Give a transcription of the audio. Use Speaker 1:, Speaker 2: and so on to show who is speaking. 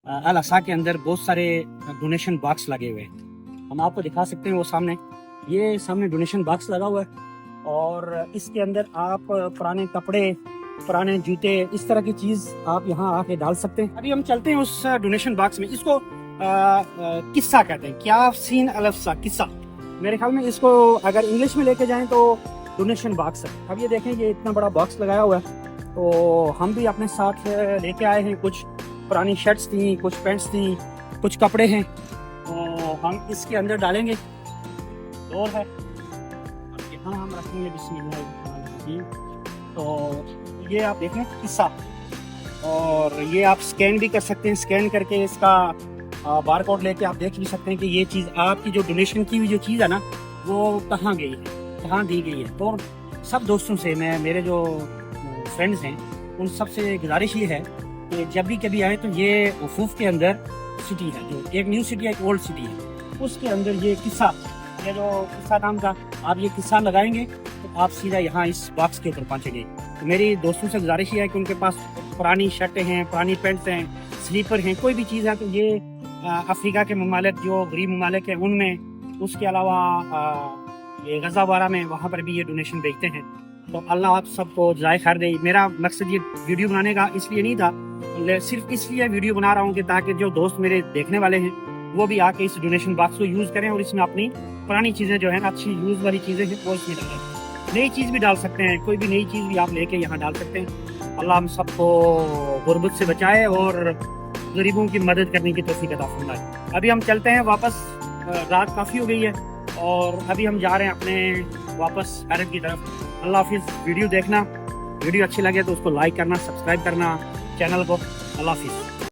Speaker 1: अल असा के अंदर बहुत सारे डोनेशन बॉक्स लगे हुए हैं। हम आपको दिखा सकते हैं वो सामने, ये सामने डोनेशन बॉक्स लगा हुआ है और इसके अंदर आप पुराने कपड़े, पुराने जूते, इस तरह की चीज़ आप यहाँ आके डाल सकते हैं। अभी हम चलते हैं उस डोनेशन बॉक्स में। इसको किस्सा कहते हैं, क्या सीन अलफसा किस्सा, मेरे ख्याल में इसको अगर इंग्लिश में लेके जाएं तो डोनेशन बॉक्स है। अब ये देखें, ये इतना बड़ा बॉक्स लगाया हुआ है, तो हम भी अपने साथ लेके आए हैं। कुछ पुरानी शर्ट्स थी, कुछ पैंट्स थी, कुछ कपड़े हैं, तो हम इसके अंदर डालेंगे। डोर है और यहाँ हम रखेंगे बिस्मिल्लाह। तो ये आप देखें किस्सा, और ये आप स्कैन भी कर सकते हैं। स्कैन करके इसका बार कोड लेके आप देख भी सकते हैं कि ये चीज़ आपकी जो डोनेशन की हुई जो चीज़ है ना, वो कहाँ गई है, कहाँ दी गई है। तो सब दोस्तों से, मैं मेरे जो फ्रेंड्स हैं उन सब से गुजारिश ये है कि जब भी कभी आए तो ये वफूफ के अंदर सिटी है, जो एक न्यू सिटी है, एक ओल्ड सिटी है, उसके अंदर ये किस्सा, ये जो किस्सा नाम का आप ये किस्सा लगाएंगे तो आप सीधा यहाँ इस बॉक्स के ऊपर पहुँचेंगे। तो मेरी दोस्तों से गुजारिश ये है कि उनके पास पुरानी शर्टें हैं, पुरानी पैंट्स हैं, स्लीपर हैं, कोई भी चीज़ है तो ये अफ्रीका के ममालिक जो गरीब ममालिक हैं उनमें, उसके अलावा ये गज़ावारा में, वहाँ पर भी ये डोनेशन भेजते हैं। तो अल्लाह आप सबको जज़ाए खैर दे। मेरा मकसद ये वीडियो बनाने का इसलिए नहीं था, सिर्फ इसलिए वीडियो बना रहा हूँ कि ताकि जो दोस्त मेरे देखने वाले हैं वो भी आके इस डोनेशन बॉक्स को यूज़ करें और इसमें अपनी पुरानी चीज़ें जो है ना, अच्छी यूज़ वाली चीज़ें हैं वो इसमें डालें। नई चीज़ भी डाल सकते हैं, कोई भी नई चीज़ भी आप लेके यहाँ डाल सकते हैं। अल्लाह हम सबको गुर्बत से बचाए और गरीबों की मदद करने की तौफीक अता फरमाए। अभी हम चलते हैं वापस, रात काफ़ी हो गई है और अभी हम जा रहे हैं अपने वापस भारत की तरफ। अल्लाह हाफिज़। वीडियो देखना, वीडियो अच्छी लगे तो उसको लाइक करना, सब्सक्राइब करना चैनल को। अल्लाह हाफिज़।